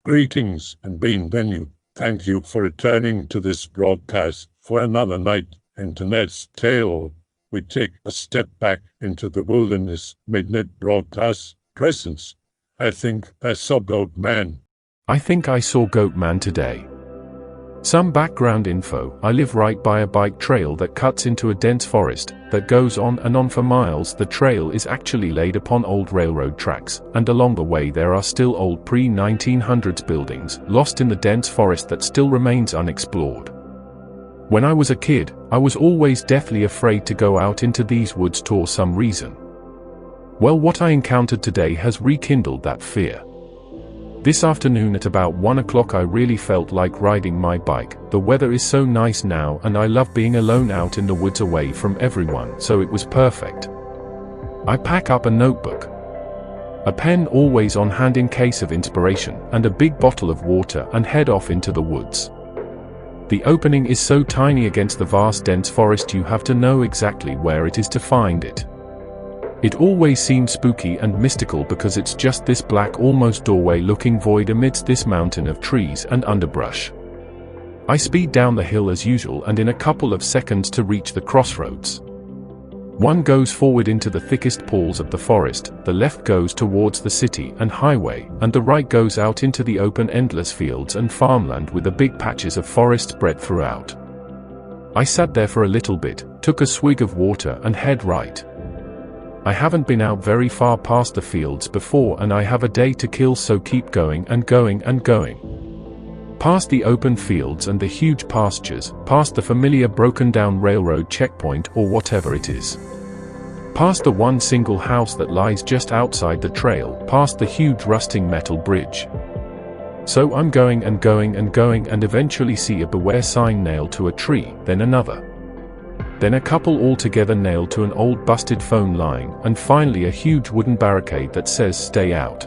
Greetings and bienvenue. Thank you for returning to this broadcast for another night. Internet's tale. We take a step back into the wilderness midnight broadcast presence. I think I saw Goatman. I think I saw Goatman today. Some background info. I live right by a bike trail that cuts into a dense forest that goes on and on for miles. The trail is actually laid upon old railroad tracks, and along the way there are still old pre-1900s buildings lost in the dense forest that still remains unexplored. When I was a kid, I was always deathly afraid to go out into these woods for some reason. Well, what I encountered today has rekindled that fear. This afternoon at about 1 o'clock I really felt like riding my bike. The weather is so nice now and I love being alone out in the woods away from everyone, so it was perfect. I pack up a notebook, a pen always on hand in case of inspiration, and a big bottle of water and head off into the woods. The opening is so tiny against the vast dense forest you have to know exactly where it is to find it. It always seems spooky and mystical because it's just this black almost doorway-looking void amidst this mountain of trees and underbrush. I speed down the hill as usual and in a couple of seconds to reach the crossroads. One goes forward into the thickest pools of the forest, the left goes towards the city and highway, and the right goes out into the open endless fields and farmland with the big patches of forest spread throughout. I sat there for a little bit, took a swig of water and head right. I haven't been out very far past the fields before and I have a day to kill, so keep going and going and going. Past the open fields and the huge pastures, past the familiar broken down railroad checkpoint or whatever it is. Past the one single house that lies just outside the trail, past the huge rusting metal bridge. So I'm going and going and going and eventually see a beware sign nailed to a tree, then another. Then a couple altogether nailed to an old busted phone line, and finally a huge wooden barricade that says stay out.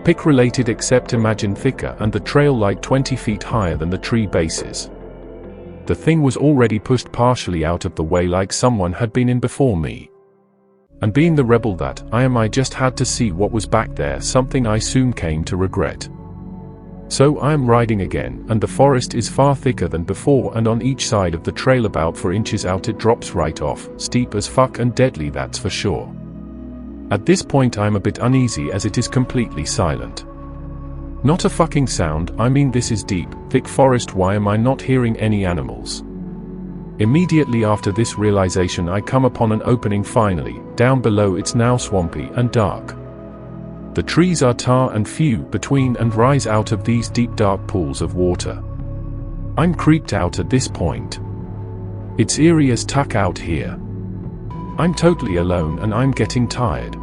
Pick related except imagine thicker and the trail like 20 feet higher than the tree bases. The thing was already pushed partially out of the way like someone had been in before me. And being the rebel that I just had to see what was back there, something I soon came to regret. So I am riding again, and the forest is far thicker than before, and on each side of the trail about 4 inches out it drops right off, steep as fuck and deadly, that's for sure. At this point I'm a bit uneasy as it is completely silent. Not a fucking sound. I mean, this is deep, thick forest, why am I not hearing any animals? Immediately after this realization I come upon an opening finally. Down below it's now swampy and dark. The trees are tall and few between and rise out of these deep dark pools of water. I'm creeped out at this point. It's eerie as tuck out here. I'm totally alone and I'm getting tired.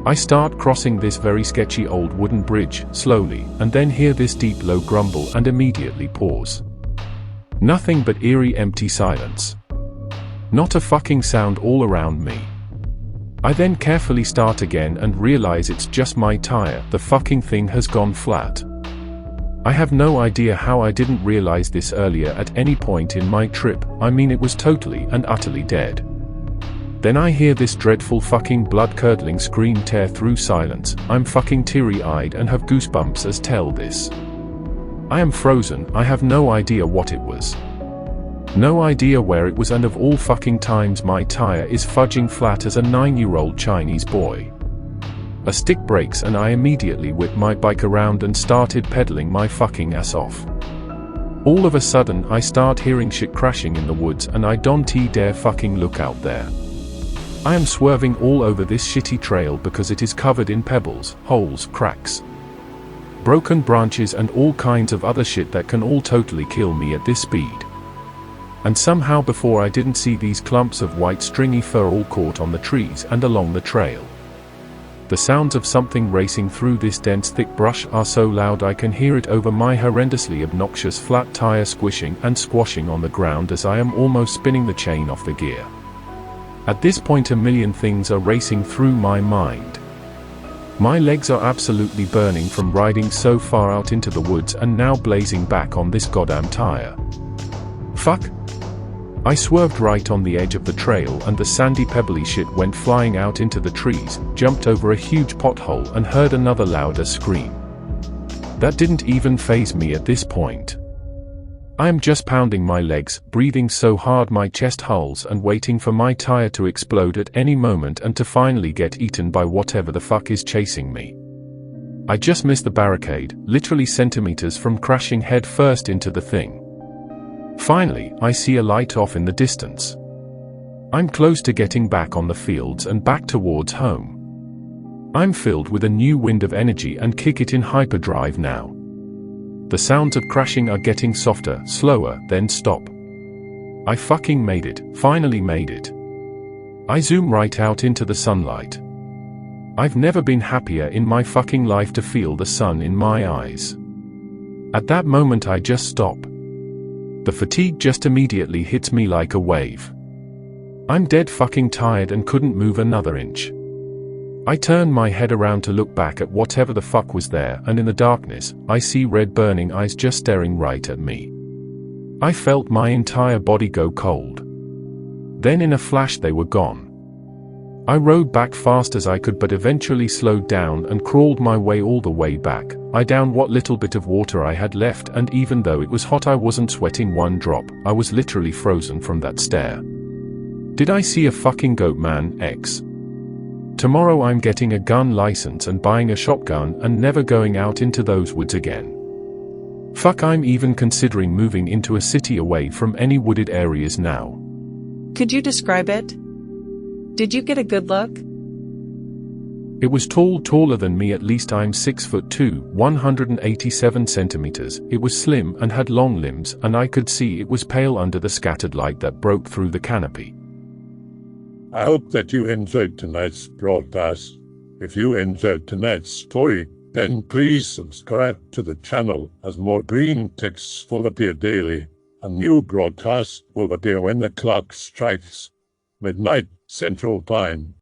I start crossing this very sketchy old wooden bridge, slowly, and then hear this deep low grumble and immediately pause. Nothing but eerie empty silence. Not a fucking sound all around me. I then carefully start again and realize it's just my tire. The fucking thing has gone flat. I have no idea how I didn't realize this earlier at any point in my trip. I mean, it was totally and utterly dead. Then I hear this dreadful fucking blood-curdling scream tear through silence. I'm fucking teary-eyed and have goosebumps as tell this. I am frozen. I have no idea what it was. No idea where it was, and of all fucking times my tire is fudging flat as a 9-year-old Chinese boy. A stick breaks and I immediately whipped my bike around and started pedaling my fucking ass off. All of a sudden I start hearing shit crashing in the woods and I don't dare fucking look out there. I am swerving all over this shitty trail because it is covered in pebbles, holes, cracks, broken branches and all kinds of other shit that can all totally kill me at this speed. And somehow before I didn't see these clumps of white stringy fur all caught on the trees and along the trail. The sounds of something racing through this dense thick brush are so loud I can hear it over my horrendously obnoxious flat tire squishing and squashing on the ground as I am almost spinning the chain off the gear. At this point a million things are racing through my mind. My legs are absolutely burning from riding so far out into the woods and now blazing back on this goddamn tire. Fuck. I swerved right on the edge of the trail and the sandy pebbly shit went flying out into the trees, jumped over a huge pothole and heard another louder scream. That didn't even faze me at this point. I am just pounding my legs, breathing so hard my chest hulls and waiting for my tire to explode at any moment and to finally get eaten by whatever the fuck is chasing me. I just missed the barricade, literally centimeters from crashing head first into the thing. Finally, I see a light off in the distance. I'm close to getting back on the fields and back towards home. I'm filled with a new wind of energy and kick it in hyperdrive now. The sounds of crashing are getting softer, slower, then stop. I fucking made it, finally made it. I zoom right out into the sunlight. I've never been happier in my fucking life to feel the sun in my eyes. At that moment I just stop. The fatigue just immediately hits me like a wave. I'm dead fucking tired and couldn't move another inch. I turn my head around to look back at whatever the fuck was there, and in the darkness, I see red burning eyes just staring right at me. I felt my entire body go cold. Then in a flash they were gone. I rode back fast as I could but eventually slowed down and crawled my way all the way back. I downed what little bit of water I had left, and even though it was hot I wasn't sweating one drop. I was literally frozen from that stare. Did I see a fucking Goatman X? Tomorrow I'm getting a gun license and buying a shotgun and never going out into those woods again. Fuck, I'm even considering moving into a city away from any wooded areas now. Could you describe it? Did you get a good look? It was tall, taller than me at least. I'm 6'2", 187 centimeters. It was slim and had long limbs, and I could see it was pale under the scattered light that broke through the canopy. I hope that you enjoyed tonight's broadcast. If you enjoyed tonight's story, then please subscribe to the channel, as more Greentext will appear daily. A new broadcast will appear when the clock strikes midnight Central Time.